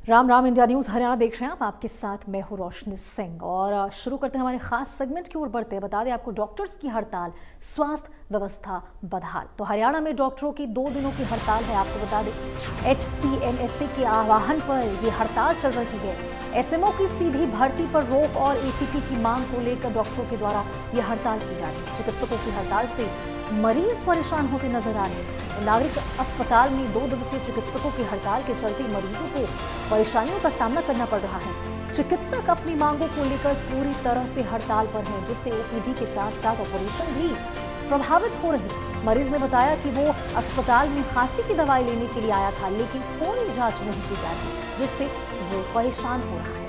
Ram Ram. India news Haryana देख रहे हैं आप। आपके साथ मैं हूं रोशनी सिंह और शुरू करते हैं हमारे खास सेगमेंट की ओर बढ़ते हैं। बता दें आपको, डॉक्टर्स की हड़ताल, स्वास्थ्य व्यवस्था बदहाल। तो हरियाणा में डॉक्टरों की 2 दिनों की हड़ताल है। आपको बता दें HCMSA के आह्वान पर ये हड़ताल चल रही है। SMO की सीधी भर्ती पर रोक और ACP की मांग को लेकर डॉक्टरों के द्वारा यह हड़ताल की जा रही है। चिकित्सकों की हड़ताल से मरीज परेशान होते नजर आ रहे हैं। नागरिक अस्पताल में 2 दिवसीय चिकित्सकों की हड़ताल के चलते मरीजों को परेशानियों का सामना करना पड़ रहा है। चिकित्सक अपनी मांगों को लेकर पूरी तरह से हड़ताल पर हैं, जिससे OPD के साथ साथ ऑपरेशन भी प्रभावित हो रहे। मरीज ने बताया कि वो अस्पताल में खांसी की दवाई लेने के लिए आया था, लेकिन कोई जांच नहीं की जा रही, जिससे वो परेशान हो रहा है।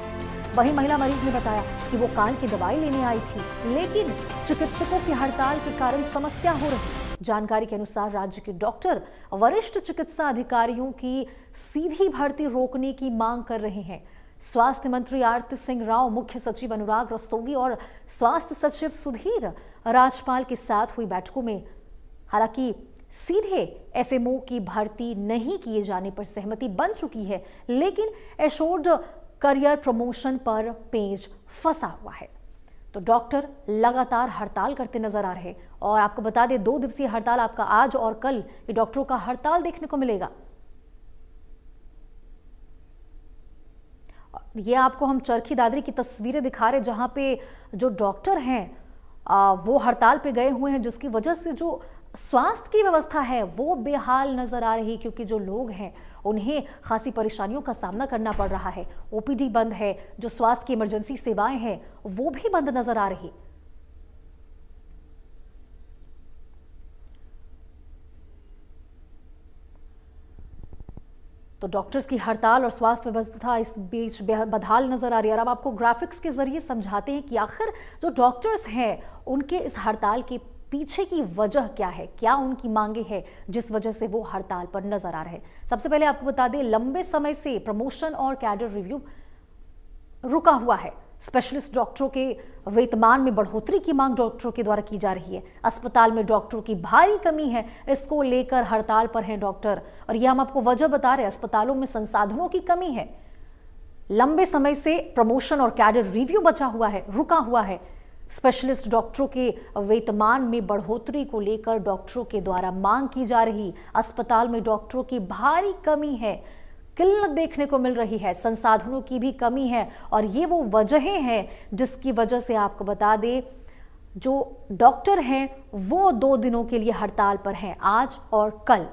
वहीं महिला मरीज ने बताया कि वो कान की दवाई लेने आई थी, लेकिन चिकित्सकों की हड़ताल के कारण समस्या हो रही। जानकारी के अनुसार राज्य के डॉक्टर वरिष्ठ चिकित्सा अधिकारियों की सीधी भर्ती रोकने की मांग कर रहे हैं। स्वास्थ्य मंत्री आरती सिंह राव, मुख्य सचिव अनुराग रस्तोगी और स्वास्थ्य सचिव सुधीर राजपाल के साथ हुई बैठकों में हालांकि सीधे SMO की भर्ती नहीं किए जाने पर सहमति बन चुकी है, लेकिन एशोर्ड करियर प्रमोशन पर पेच फंसा हुआ है। तो डॉक्टर लगातार हड़ताल करते नजर आ रहे। और आपको बता दें, 2 दिवसीय हड़ताल आपका आज और कल ये डॉक्टरों का हड़ताल देखने को मिलेगा। ये आपको हम चरखी दादरी की तस्वीरें दिखा रहे, जहां पे जो डॉक्टर हैं वो हड़ताल पे गए हुए हैं, जिसकी वजह से जो स्वास्थ्य की व्यवस्था है वो बेहाल नजर आ रही, क्योंकि जो लोग हैं उन्हें खासी परेशानियों का सामना करना पड़ रहा है। OPD बंद है, जो स्वास्थ्य की इमरजेंसी सेवाएं हैं वो भी बंद नजर आ रही। तो डॉक्टर्स की हड़ताल और स्वास्थ्य व्यवस्था इस बीच बदहाल नजर आ रही है। अब आपको ग्राफिक्स के जरिए समझाते हैं कि आखिर जो डॉक्टर्स हैं उनके इस हड़ताल के पीछे की वजह क्या है, क्या उनकी मांगे हैं जिस वजह से वो हड़ताल पर नजर आ रहे हैं। सबसे पहले आपको बता दें, लंबे समय से प्रमोशन और कैडर रिव्यू रुका हुआ है। स्पेशलिस्ट डॉक्टरों के वेतमान में बढ़ोतरी की मांग डॉक्टरों के द्वारा की जा रही है। अस्पताल में डॉक्टरों की भारी कमी है, इसको लेकर हड़ताल पर हैं डॉक्टर। और यह हम आपको वजह बता रहे हैं, अस्पतालों में संसाधनों की कमी है। लंबे समय से प्रमोशन और कैडर रिव्यू बचा हुआ है, रुका हुआ है। स्पेशलिस्ट डॉक्टरों के वेतमान में बढ़ोतरी को लेकर डॉक्टरों के द्वारा मांग की जा रही। अस्पताल में डॉक्टरों की भारी कमी है, किल्लत देखने को मिल रही है, संसाधनों की भी कमी है। और ये वो वजहें हैं जिसकी वजह से आपको बता दें, जो डॉक्टर हैं वो 2 दिनों के लिए हड़ताल पर हैं, आज और कल,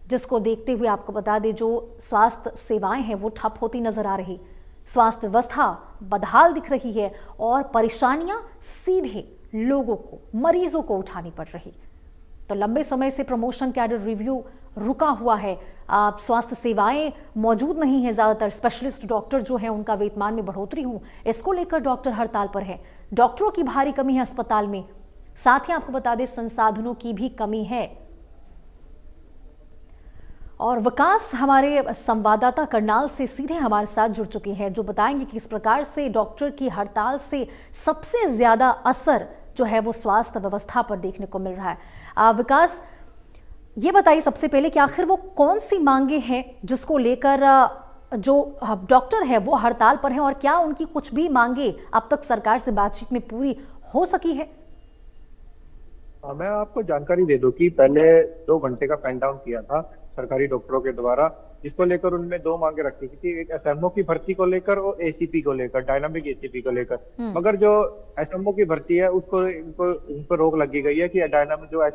जिसको देखते हुए आपको बता दें जो स्वास्थ्य सेवाएं हैं वो ठप होती नजर आ रही। स्वास्थ्य व्यवस्था बदहाल दिख रही है और परेशानियां सीधे लोगों को, मरीजों को उठानी पड़ रही। तो लंबे समय से प्रमोशन कैडर रिव्यू रुका हुआ है, स्वास्थ्य सेवाएं मौजूद नहीं है। ज्यादातर स्पेशलिस्ट डॉक्टर जो हैं उनका वेतमान में बढ़ोतरी हो, इसको लेकर डॉक्टर हड़ताल पर है। डॉक्टरों की भारी कमी है अस्पताल में, साथ ही आपको बता दें संसाधनों की भी कमी है। और विकास हमारे संवाददाता करनाल से सीधे हमारे साथ जुड़ चुके हैं, जो बताएंगे कि किस प्रकार से डॉक्टर की हड़ताल से सबसे ज्यादा असर जो है वो स्वास्थ्य व्यवस्था पर देखने को मिल रहा है। विकास, ये बताइए सबसे पहले कि आखिर वो कौन सी मांगे हैं जिसको लेकर जो डॉक्टर है वो हड़ताल पर हैं, और क्या उनकी कुछ भी मांगे अब तक सरकार से बातचीत में पूरी हो सकी है? मैं आपको जानकारी दे दूं कि पहले 2 घंटे का पेन डाउन किया था सरकारी डॉक्टरों के द्वारा, जिसको लेकर उनमें 2 मांगे रखी थी। एक SMO की भर्ती को लेकर और ACP को लेकर, डायनामिक ACP को लेकर। मगर जो SMO की भर्ती है उसको उन पर रोक लगी गई है कि डायनामिक जो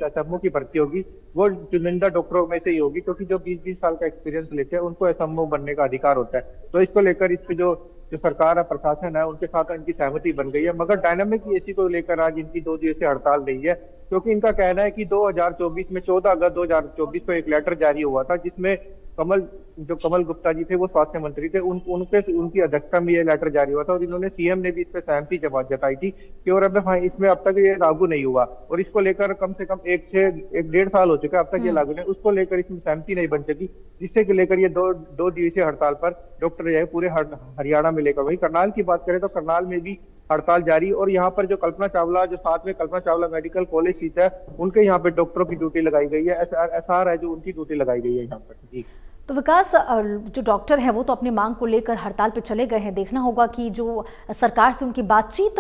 SMO की भर्ती होगी वो चुनिंदा डॉक्टरों में से ही होगी, क्योंकि जो 20-20 साल का एक्सपीरियंस लेते हैं उनको SMO बनने का अधिकार होता है। तो इसको लेकर इस पे जो सरकार है, प्रशासन है, उनके साथ इनकी सहमति बन गई है। मगर डायनामिक AC को लेकर आज इनकी 2 दिवसीय हड़ताल रही है, क्योंकि इनका कहना है कि 2024 में 14 अगस्त 2024 को एक लेटर जारी हुआ था, जिसमें कमल गुप्ता जी थे, वो स्वास्थ्य मंत्री थे, उनकी अध्यक्षता में ये लेटर जारी हुआ था। और इन्होंने CM ने भी इस पर सहमति जताई थी कि और इसमें अब तक ये लागू नहीं हुआ, और इसको लेकर कम से कम 1-1.5 साल हो चुका है अब तक ये लागू नहीं, उसको लेकर इसमें सहमति नहीं बन सकी, जिससे लेकर ये 2 दिवसीय हड़ताल पर डॉक्टर जो है पूरे हरियाणा में लेकर। वही करनाल की बात करें तो करनाल में भी हड़ताल जारी, और यहाँ पर जो कल्पना चावला, जो साथ में कल्पना चावला मेडिकल कॉलेज स्थित है, उनके यहाँ पे डॉक्टरों की ड्यूटी लगाई गई है। SR है जो उनकी ड्यूटी लगाई गई है यहाँ पर। जी तो विकास, जो डॉक्टर हैं वो तो अपनी मांग को लेकर हड़ताल पे चले गए हैं। देखना होगा कि जो सरकार से उनकी बातचीत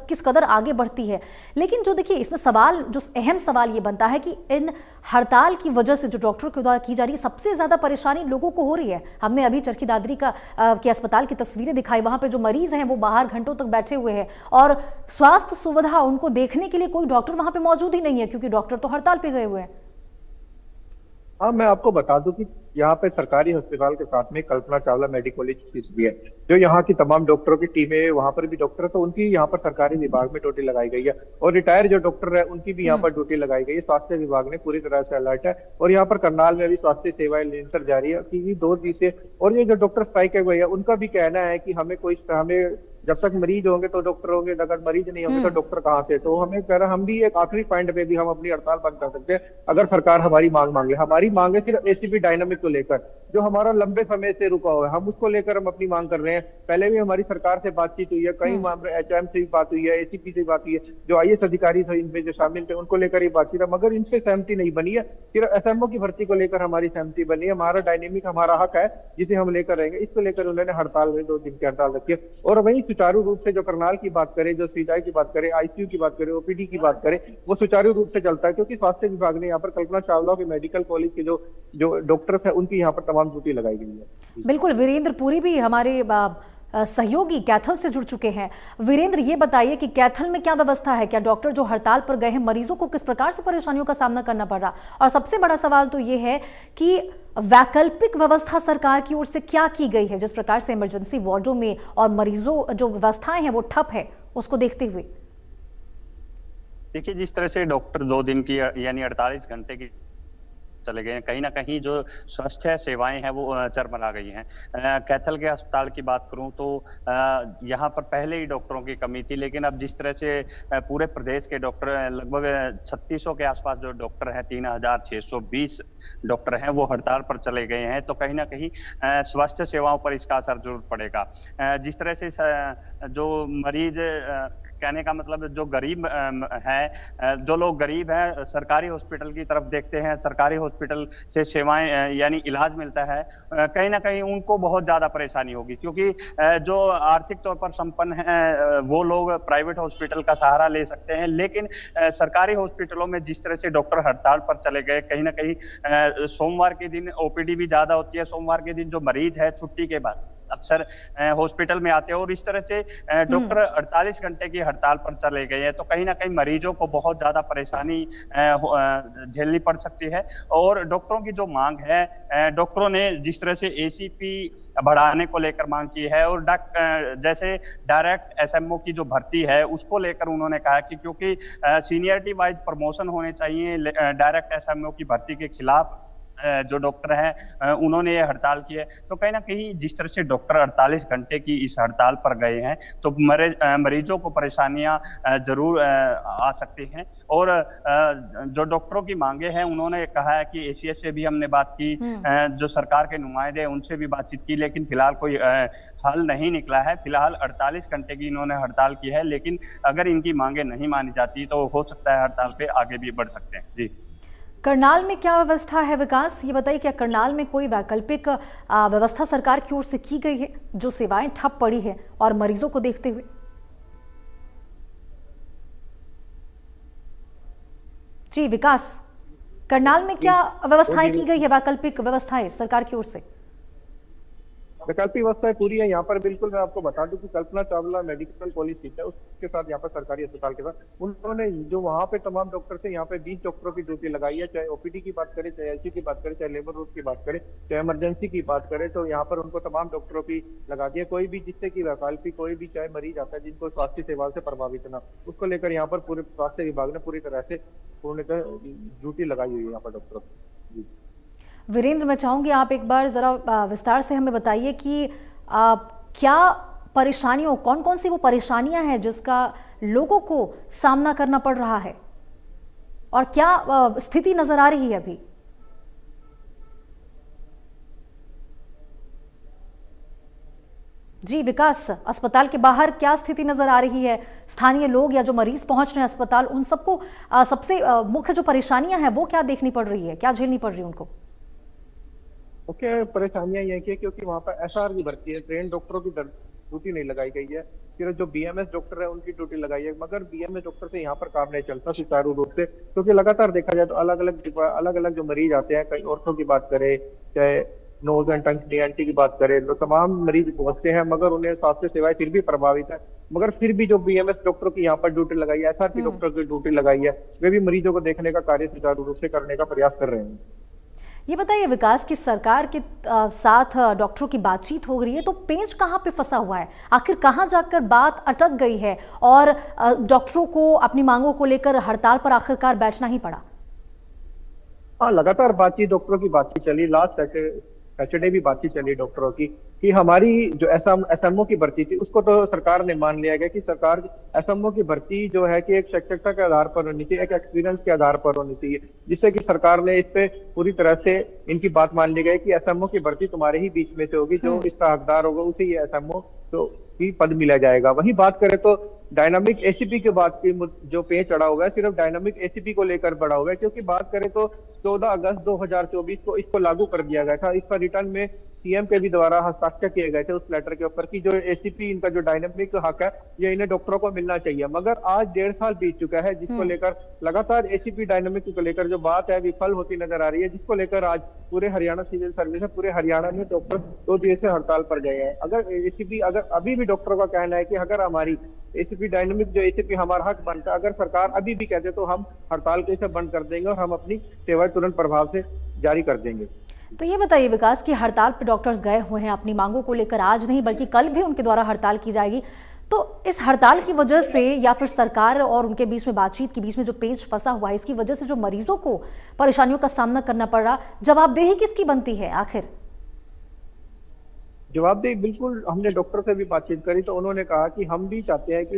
किस कदर आगे बढ़ती है। लेकिन जो देखिए इसमें सवाल, जो अहम सवाल ये बनता है कि इन हड़ताल की वजह से जो डॉक्टरों के द्वारा की जा रही है सबसे ज्यादा परेशानी लोगों को हो रही है। हमने अभी चरखी दादरी के अस्पताल की तस्वीरें दिखाई, वहां पे जो मरीज हैं वो बाहर घंटों तक बैठे हुए हैं और स्वास्थ्य सुविधा उनको देखने के लिए कोई डॉक्टर वहां पे मौजूद ही नहीं है, क्योंकि डॉक्टर तो हड़ताल पे गए हुए हैं। हाँ, मैं आपको बता दूं कि यहाँ पे सरकारी अस्पताल के साथ में कल्पना चावला मेडिकल कॉलेज भी है, जो यहाँ की तमाम डॉक्टरों की टीमें, वहाँ पर भी डॉक्टर है, तो उनकी यहाँ पर सरकारी विभाग में ड्यूटी लगाई गई है और रिटायर जो डॉक्टर है उनकी भी यहाँ पर ड्यूटी लगाई गई है। स्वास्थ्य विभाग ने पूरी तरह से अलर्ट है और यहाँ पर करनाल में भी स्वास्थ्य सेवाएं निरंतर जारी है कि 2 दिन से। और ये जो डॉक्टर स्ट्राइक हुए हैं उनका भी कहना है कि हमें जब तक मरीज होंगे तो डॉक्टर होंगे, अगर मरीज नहीं होंगे तो डॉक्टर कहाँ से। तो हमें कह रहा, हम भी एक आखिरी पॉइंट पे भी हम अपनी हड़ताल बंद कर सकते हैं अगर सरकार हमारी मांग मांगे। हमारी मांग है सिर्फ एसीपी डायनामिक को लेकर, जो हमारा लंबे समय से रुका हुआ है, हम उसको लेकर हम अपनी मांग कर रहे हैं। पहले भी हमारी सरकार से बातचीत हुई है, कई मामले एचएम से भी बात हुई है, एसीपी से बात हुई है, जो आईएएस अधिकारी थे इनमें जो शामिल थे उनको लेकर ये बातचीत है, मगर इनसे सहमति नहीं बनी है। सिर्फ एसएमओ की भर्ती को लेकर हमारी सहमति बनी है। हमारा डायनेमिक हमारा हक है जिसे हम लेकर रहेंगे, इसको लेकर उन्होंने हड़ताल में 2 दिन की हड़ताल रखी है। और वहीं सुचारू रूप से जो करनाल की बात करें, जो सीजाई की बात करें, आईसीयू की बात करें, ओपीडी की बात करें, वो सुचारू रूप से चलता है क्योंकि स्वास्थ्य विभाग ने यहाँ पर कल्पना चावला के मेडिकल कॉलेज के जो डॉक्टर्स है उनकी यहाँ पर तमाम ड्यूटी लगाई गई है। बिल्कुल, वीरेंद्र पुरी भी हमारे सहयोगी कैथल से जुड़ चुके हैं। वीरेंद्र, ये बताइए कि कैथल में क्या व्यवस्था है? क्या डॉक्टर जो हड़ताल पर गए हैं मरीजों को किस प्रकार से परेशानियों का सामना करना पड़ रहा? और सबसे बड़ा सवाल तो ये है कि वैकल्पिक व्यवस्था सरकार की ओर से क्या की गई है, जिस प्रकार से इमरजेंसी वार्डों में और मरीजों जो व्यवस्थाएं हैं वो ठप है, उसको देखते हुए। देखिए, जिस तरह से डॉक्टर 2 दिन की यानी 48 घंटे की चले गए हैं, कहीं ना कहीं जो स्वास्थ्य सेवाएं हैं वो चरमरा गई हैं। कैथल के अस्पताल की बात करूं तो यहाँ पर पहले ही डॉक्टरों की कमी थी, लेकिन अब जिस तरह से पूरे प्रदेश के डॉक्टर लगभग 3600 के आसपास जो डॉक्टर हैं, 3620 डॉक्टर हैं, वो हड़ताल पर चले गए हैं। तो कहीं ना कहीं स्वास्थ्य सेवाओं पर इसका असर जरूर पड़ेगा। जिस तरह से जो मरीज, कहने का मतलब जो गरीब है, जो लोग गरीब हैं, सरकारी हॉस्पिटल की तरफ देखते हैं, सरकारी हॉस्पिटल से सेवाएं यानी इलाज मिलता है, कहीं ना कहीं उनको बहुत ज्यादा परेशानी होगी, क्योंकि जो आर्थिक तौर पर संपन्न है वो लोग प्राइवेट हॉस्पिटल का सहारा ले सकते हैं, लेकिन सरकारी हॉस्पिटलों में जिस तरह से डॉक्टर हड़ताल पर चले गए, कहीं ना कहीं सोमवार के दिन ओपीडी भी ज्यादा होती है, सोमवार के दिन जो मरीज है छुट्टी के बाद अक्सर हॉस्पिटल में आते हैं और इस तरह से डॉक्टर 48 घंटे की हड़ताल पर चले गए हैं। तो कहीं ना कहीं मरीजों को बहुत ज्यादा परेशानी झेलनी पड़ सकती है। और डॉक्टरों की जो मांग है, डॉक्टरों ने जिस तरह से एसीपी बढ़ाने को लेकर मांग की है और जैसे डायरेक्ट एसएमओ की जो भर्ती है उसको लेकर उन्होंने कहा कि क्योंकि सीनियरिटी वाइज प्रमोशन होने चाहिए, डायरेक्ट एसएमओ की भर्ती के खिलाफ जो डॉक्टर हैं उन्होंने ये हड़ताल की है। तो कहीं ना कहीं जिस तरह से डॉक्टर 48 घंटे की इस हड़ताल पर गए हैं तो मरीजों को परेशानियां जरूर आ सकती हैं। और जो डॉक्टरों की मांगे हैं, उन्होंने कहा है कि एसीएस से भी हमने बात की, जो सरकार के नुमाइंदे हैं उनसे भी बातचीत की, लेकिन फिलहाल कोई हल नहीं निकला है। फिलहाल 48 घंटे की इन्होंने हड़ताल की है, लेकिन अगर इनकी मांगे नहीं मानी जाती तो हो सकता है हड़ताल पे आगे भी बढ़ सकते हैं। जी, करनाल में क्या व्यवस्था है विकास? ये बताइए, क्या करनाल में कोई वैकल्पिक व्यवस्था सरकार की ओर से की गई है जो सेवाएं ठप पड़ी है और मरीजों को देखते हुए? जी विकास, करनाल में क्या व्यवस्थाएं की गई है, वैकल्पिक व्यवस्थाएं सरकार की ओर से? वैकल्पिक व्यवस्थाएं पूरी है यहाँ पर। बिल्कुल, मैं आपको बता दूं कि Kalpana Chawla medical college seat है, उसके साथ यहाँ पर सरकारी अस्पताल के साथ उन्होंने जो वहाँ पे तमाम डॉक्टर से यहाँ पे 20 डॉक्टरों की ड्यूटी लगाई है। चाहे ओपीडी की बात करें, चाहे आईसीयू की बात करें, चाहे लेबर रूम की बात करें, चाहे इमरजेंसी की बात करें, तो यहाँ पर उनको तमाम डॉक्टरों की लगा दिया। कोई भी जिससे की वैकल्पिक कोई भी चाहे मरीज आता है जिनको स्वास्थ्य सेवा से प्रभावित ना, उसको लेकर यहाँ पर पूरे स्वास्थ्य विभाग ने पूरी तरह से पूर्णतः ड्यूटी लगाई हुई है यहाँ पर डॉक्टरों की। वीरेंद्र, मैं चाहूंगी आप एक बार जरा विस्तार से हमें बताइए कि क्या परेशानियों, कौन कौन सी वो परेशानियां हैं जिसका लोगों को सामना करना पड़ रहा है और क्या स्थिति नजर आ रही है अभी? जी विकास, अस्पताल के बाहर क्या स्थिति नजर आ रही है? स्थानीय लोग या जो मरीज पहुंच रहे हैं अस्पताल, उन सबको सबसे मुख्य जो परेशानियां हैं वो क्या देखनी पड़ रही है, क्या झेलनी पड़ रही है उनको? मुख्य परेशानियां ये है क्योंकि वहाँ पर एसआर की भर्ती है, ट्रेन डॉक्टरों की ड्यूटी नहीं लगाई गई है। फिर जो बीएमएस डॉक्टर है उनकी ड्यूटी लगाई है, मगर बीएमएस डॉक्टर से यहाँ पर काम नहीं चलता सुचारू रूप से, क्योंकि लगातार देखा जाए तो अलग अलग जो मरीज आते हैं, कहीं ऑर्थो की बात करें, चाहे नोज एंड टंग डीएनटी की बात करें, तो तमाम मरीज पहुंचते हैं, मगर उन्हें स्वास्थ्य सेवाएं फिर भी प्रभावित है। मगर फिर भी जो बीएमएस डॉक्टरों की यहाँ पर ड्यूटी लगाई है, एसआर की डॉक्टर की ड्यूटी लगाई है, वे भी मरीजों को देखने का कार्य सुचारू रूप से करने का प्रयास कर रहे हैं। ये बताइए विकास की सरकार के साथ डॉक्टरों की बातचीत हो रही है, तो पेंच कहाँ पे फंसा हुआ है, आखिर कहाँ जाकर बात अटक गई है और डॉक्टरों को अपनी मांगों को लेकर हड़ताल पर आखिरकार बैठना ही पड़ा? हाँ, लगातार बातचीत, डॉक्टरों की बातचीत चली, लास्ट सैटरडे भी बातचीत चली डॉक्टरों की, कि हमारी जो एसएमओ की भर्ती थी उसको तो सरकार ने मान लिया गया कि सरकार एसएमओ की भर्ती जो है कि एक शिक्षकता के आधार पर होनी चाहिए, एक एक्सपीरियंस के आधार पर होनी चाहिए, जिससे कि सरकार ने इस पे पूरी तरह से इनकी बात मान ली गई कि एसएमओ की भर्ती तुम्हारे ही बीच में से होगी, जो इसका हकदार होगा उसे ये एसएमओ तो ही पद मिला जाएगा। वही बात करें तो डायनामिक एसीपी के बाद की जो पे चढ़ा हुआ है, सिर्फ डायनामिक एसीपी को लेकर बढ़ा हुआ है, क्योंकि बात करें तो 14 अगस्त 2024 को इसको लागू कर दिया गया था। इस पर रिटर्न में सीएम के भी द्वारा हस्ताक्षर किए गए थे उस लेटर के ऊपर कि जो एसीपी इनका जो डायनामिक हक है ये इन्हें डॉक्टरों को मिलना चाहिए। मगर आज 1.5 साल बीत चुका है, जिसको लेकर लगातार एसीपी डायनामिक को लेकर जो बात है विफल होती नजर आ रही है, जिसको लेकर आज पूरे हरियाणा सिविल सर्विस है, पूरे हरियाणा में डॉक्टर 2 दिन से हड़ताल पर गए हैं। अगर एसीपी, अगर अभी भी डॉक्टरों का कहना है कि अगर हमारी एसीपी डायनामिक जो एसीपी हमारा हक बनता है, अगर सरकार अभी भी कहते तो हम हड़ताल को इसे बंद कर देंगे और हम अपनी सेवाएं तुरंत प्रभाव से जारी कर देंगे। तो ये बताइए विकास की हड़ताल पर डॉक्टर्स गए हुए हैं अपनी मांगों को लेकर, आज नहीं बल्कि कल भी उनके द्वारा हड़ताल की जाएगी, तो इस हड़ताल की वजह से या फिर सरकार और उनके बीच में बातचीत के बीच में जो पेंच फंसा हुआ है, इसकी वजह से जो मरीजों को परेशानियों का सामना करना पड़ रहा, जवाबदेही किसकी बनती है आखिर? जवाबदेही बिल्कुल, हमने डॉक्टर से भी बातचीत करी तो उन्होंने कहा कि हम भी चाहते हैं कि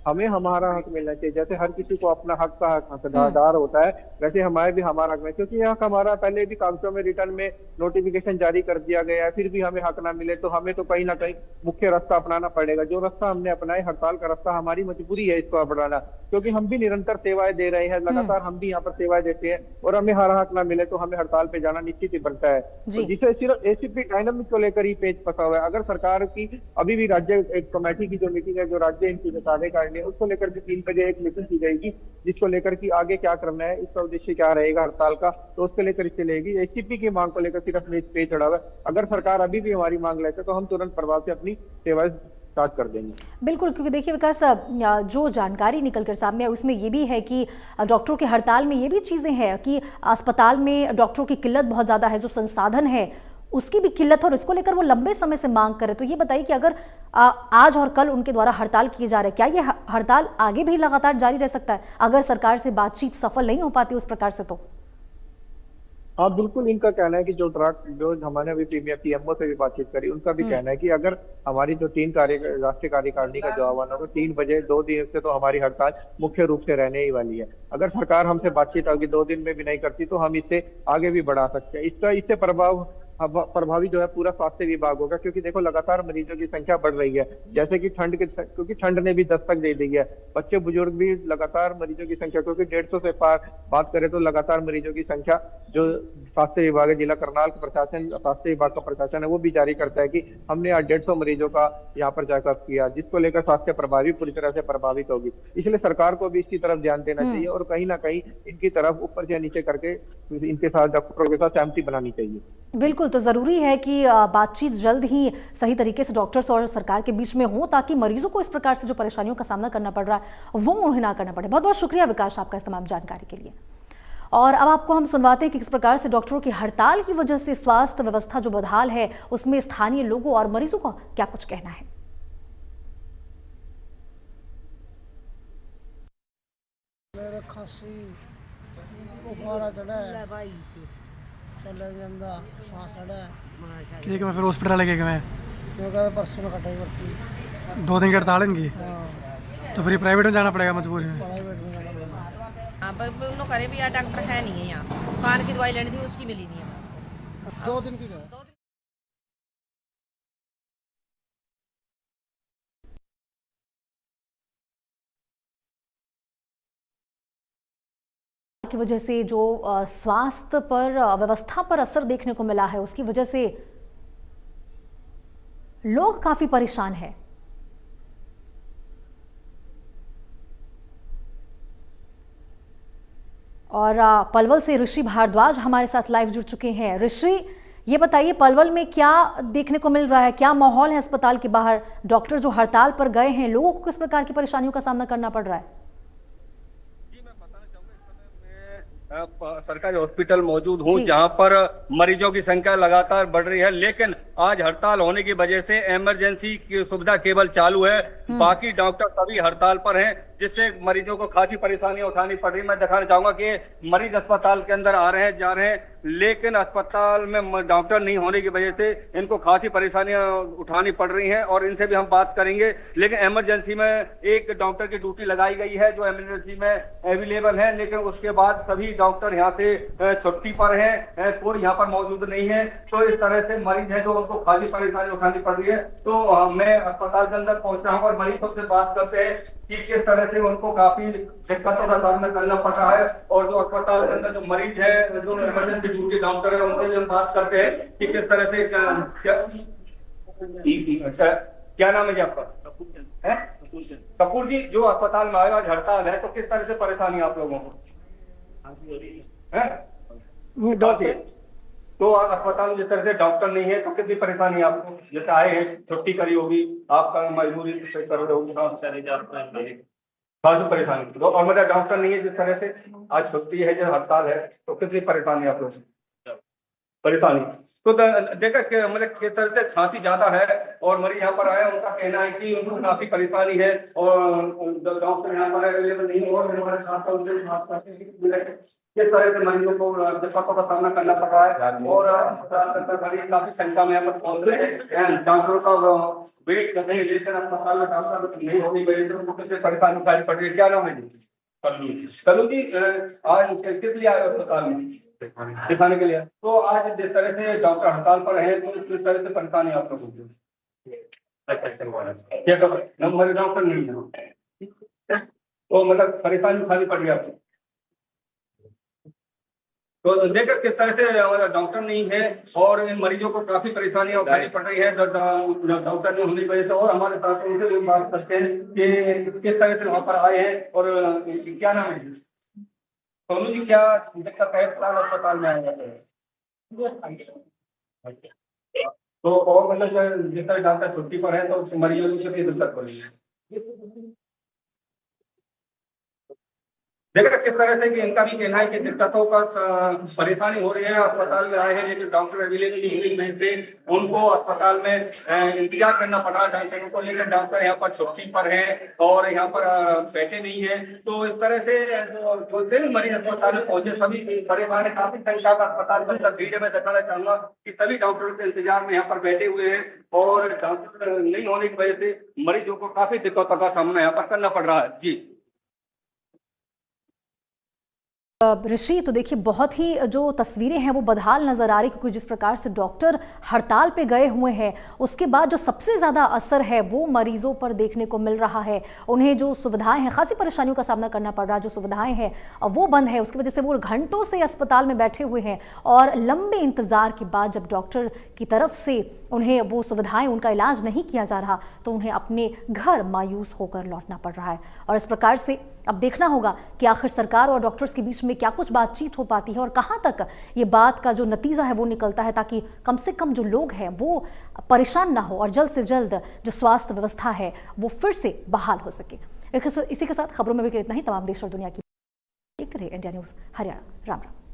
हमें हमारा हक मिलना चाहिए, जैसे हर किसी को अपना हक का हकदार होता है, वैसे हमारे भी हमारा हक में, क्योंकि यह हक हमारा पहले भी कागजों में रिटर्न में नोटिफिकेशन जारी कर दिया गया है, फिर भी हमें हक ना मिले तो हमें तो कहीं ना कहीं मुख्य रास्ता अपनाना पड़ेगा। जो रास्ता हमने अपनाए, हड़ताल का रास्ता, हमारी मजबूरी है इसको अपनाना, क्योंकि हम भी निरंतर सेवाएं दे रहे हैं, लगातार हम भी यहाँ पर सेवाएं देते हैं, और हमें हर हक ना मिले तो हमें हड़ताल पे जाना निश्चित ही बनता है। तो जिसे सिर्फ एसीपी डायनामिक को लेकर ही पेच फंसा हुआ है। अगर सरकार की अभी भी राज्य एक कमेटी की जो मीटिंग है, जो राज्य इनकी बता काटने, उसको लेकर भी 3 बजे एक मीटिंग की जाएगी, जिसको लेकर कि आगे क्या करना है, इसका उद्देश्य क्या रहेगा हड़ताल का, तो उसको लेकर चलेगी। एसीपी की मांग को लेकर सिर्फ पे चढ़ा हुआ है। अगर सरकार अभी भी हमारी मांग लेते तो हम तुरंत प्रभाव से अपनी सेवाएं स्टार्ट कर देंगे। बिल्कुल, क्योंकि देखिए विकास, जो जानकारी निकल कर सामने है उसमें ये भी है कि डॉक्टरों के हड़ताल में ये भी चीज़ें हैं कि अस्पताल में डॉक्टरों की किल्लत बहुत ज़्यादा है, जो संसाधन है उसकी भी किल्लत है, और इसको लेकर वो लंबे समय से मांग करे। तो ये बताइए कि अगर आज और कल उनके द्वारा हड़ताल किए जा रहे हैं, क्या ये हड़ताल आगे भी लगातार जारी रह सकता है अगर सरकार से बातचीत सफल नहीं हो पाती उस प्रकार से? तो हाँ बिल्कुल, इनका कहना है कि जो हमारे अभी पीएमओ से भी बातचीत करी, उनका भी कहना है कि अगर हमारी जो राष्ट्रीय कार्यकारिणी का जो आह्वान होगा 3 बजे, 2 दिन से तो हमारी हड़ताल मुख्य रूप से रहने ही वाली है। अगर सरकार हमसे बातचीत अभी 2 दिन में भी नहीं करती तो हम इसे आगे भी बढ़ा सकते हैं। इससे प्रभावी जो है पूरा स्वास्थ्य विभाग होगा, क्योंकि देखो लगातार मरीजों की संख्या बढ़ रही है, जैसे कि क्योंकि ठंड ने भी दस्तक दे दी है, बच्चे बुजुर्ग भी लगातार मरीजों की संख्या, क्योंकि 150 से पार बात करें तो लगातार मरीजों की संख्या जो स्वास्थ्य विभाग है, जिला करनाल का प्रशासन, स्वास्थ्य विभाग का प्रशासन है, वो भी जारी करता है कि हमने आज 150 मरीजों का यहाँ पर चेकअप किया, जिसको लेकर स्वास्थ्य प्रभावी पूरी तरह से प्रभावित होगी। इसलिए सरकार को भी इसकी तरफ ध्यान देना चाहिए और कहीं ना कहीं इनकी तरफ ऊपर से नीचे करके इनके साथ डॉक्टरों के साथ सहमति बनानी चाहिए। बिल्कुल, तो ज़रूरी है कि बातचीत जल्द ही सही तरीके से डॉक्टर्स और सरकार के बीच में हो, ताकि मरीजों को इस प्रकार से जो परेशानियों का सामना करना पड़ रहा है वो उन्हें ना करना पड़े। बहुत बहुत शुक्रिया विकास आपका इस तमाम जानकारी के लिए। और अब आपको हम सुनवाते हैं कि किस प्रकार से डॉक्टरों की हड़ताल की वजह से स्वास्थ्य व्यवस्था जो बदहाल है उसमें स्थानीय लोगों और मरीजों का क्या कुछ कहना है। ठीक है, मैं फिर हॉस्पिटल लेके गए, परसों में कटाई पड़ती 2 दिन की हड़ताल इनकी, हाँ, तो फिर प्राइवेट में जाना पड़ेगा मजबूरी में। प्राइवेट में जाना पड़ेगा। हाँ, पर उन्होंने करे भी यार डॉक्टर है नहीं है यहाँ, कान की दवाई लेनी थी उसकी मिली नहीं है। 2 दिन की की वजह से जो स्वास्थ्य पर व्यवस्था पर असर देखने को मिला है, उसकी वजह से लोग काफी परेशान हैं। और पलवल से ऋषि भारद्वाज हमारे साथ लाइव जुड़ चुके हैं। ऋषि, ये बताइए पलवल में क्या देखने को मिल रहा है, क्या माहौल है अस्पताल के बाहर? डॉक्टर जो हड़ताल पर गए हैं, लोगों को किस प्रकार की परेशानियों का सामना करना पड़ रहा है? सरकारी हॉस्पिटल मौजूद हूँ जहां पर मरीजों की संख्या लगातार बढ़ रही है, लेकिन आज हड़ताल होने की वजह से इमरजेंसी की सुविधा केवल चालू है, बाकी डॉक्टर सभी हड़ताल पर हैं, जिससे मरीजों को खासी परेशानियां उठानी पड़ रही है। मैं दिखाना चाहूंगा कि मरीज अस्पताल के अंदर आ रहे हैं, जा रहे हैं, लेकिन अस्पताल में डॉक्टर नहीं होने की वजह से इनको खासी परेशानियां उठानी पड़ रही हैं और इनसे भी हम बात करेंगे। लेकिन इमरजेंसी में एक डॉक्टर की ड्यूटी लगाई गई है जो इमरजेंसी में अवेलेबल है, लेकिन उसके बाद सभी डॉक्टर यहाँ से छुट्टी पर हैं, कोई यहाँ पर मौजूद नहीं है। तो इस तरह से मरीज है जो उनको खासी परेशानी उठानी पड़ रही है। तो मैं अस्पताल के अंदर पहुंचा हूँ और मरीजों से बात करते हैं कि किस तरह से उनको काफी दिक्कतों का सामना करना पड़ रहा है। और जो अस्पताल के अंदर जो मरीज है, जो इमरजेंसी ड्यूटी डॉक्टर है, उनसे भी हम बात करते हैं कि किस तरह से क्या नाम है जी आपका? कपूर जी, जो अस्पताल में आए आज हड़ताल है, तो किस तरह से परेशानी आप लोगों को है? तो अस्पताल में जिस तरह से डॉक्टर नहीं है तो कितनी परेशानी आपको? जैसे आए हैं, छुट्टी करी होगी, आपका मजबूरी से कर रहे होगी, खासी परेशानी। तो और मतलब डॉक्टर नहीं है, जिस तरह से आज छुट्टी है, जो हड़ताल है, तो कितनी परेशानी आप लोग परेशानी? तो देखा मतलब किस तरह से खांसी ज्यादा है और मरीज यहाँ पर आए, उनका कहना है कि उनको काफी परेशानी है और डॉक्टर यहाँ पर अवेलेबल नहीं और हमारे साथ किस तरह से मरीजों को दिक्कतों का सामना करना पड़ रहा है। और काफी संख्या में यहाँ पर पहुंच रहे हैं, डॉक्टरों का वेट कर रहे हैं, लेकिन अस्पताल में डॉक्टर नहीं होने की वजह से उनको कितनी परेशानी उठानी पड़ रही है। क्या नाम है जी? कल्लू जी, आज किस लिए आए अस्पताल में? दिखाने के लिए। तो आज जिस तरह से डॉक्टर हड़ताल पर है, तो किस तरह से परेशानी आप लोगों को? नंबर डॉक्टर नहीं है, तो मतलब परेशानी उठानी पड़ रही है आपको। तो देखा किस तरह से डॉक्टर नहीं है और इन मरीजों को काफी परेशानियां उठानी पड़ रही है डॉक्टर नहीं होने की वजह से। और हमारे साथ उनसे भी बात करते हैं कि किस तरह से वहां पर आए हैं और क्या नाम है? सोनू जी, क्या दिक्कत है अस्पताल में आए? तो और मतलब जिस तरह डॉक्टर छुट्टी पर है तो मरीजों को कितनी दिक्कत हो रही है? देखा किस तरह से कि इनका भी कहना है कि दिक्कतों का परेशानी हो रही है, अस्पताल में आए हैं लेकिन डॉक्टर अवेलेबल नहीं थे, उनको अस्पताल में इंतजार करना पड़ा डॉक्टरों को, लेकिन डॉक्टर यहाँ पर छुट्टी पर हैं और यहाँ पर बैठे नहीं है। तो इस तरह से जो मरीज अस्पताल में पहुंचे सभी परेशान है, काफी संख्या का अस्पताल में वीडियो में दिखाना चाहूंगा कि सभी डॉक्टरों के इंतजार में यहाँ पर बैठे हुए हैं और डॉक्टर नहीं होने की वजह से मरीजों को काफी दिक्कतों का सामना यहाँ पर करना पड़ रहा है। जी ऋषि, तो देखिए बहुत ही जो तस्वीरें हैं वो बदहाल नजर आ रही, क्योंकि जिस प्रकार से डॉक्टर हड़ताल पे गए हुए हैं, उसके बाद जो सबसे ज़्यादा असर है वो मरीजों पर देखने को मिल रहा है। उन्हें जो सुविधाएं हैं, खासी परेशानियों का सामना करना पड़ रहा है, जो सुविधाएं हैं वो बंद है, उसकी वजह से वो घंटों से अस्पताल में बैठे हुए हैं और लंबे इंतजार के बाद जब डॉक्टर की तरफ से उन्हें वो सुविधाएं, उनका इलाज नहीं किया जा रहा, तो उन्हें अपने घर मायूस होकर लौटना पड़ रहा है। और इस प्रकार से अब देखना होगा कि आखिर सरकार और डॉक्टर्स के बीच में क्या कुछ बातचीत हो पाती है और कहां तक ये बात का जो नतीजा है वो निकलता है, ताकि कम से कम जो लोग हैं वो परेशान ना हो और जल्द से जल्द जो स्वास्थ्य व्यवस्था है वो फिर से बहाल हो सके। इसी के साथ खबरों में भी इतना ही। तमाम देश और दुनिया की देखते रहिए इंडिया न्यूज़ हरियाणा। राम राम।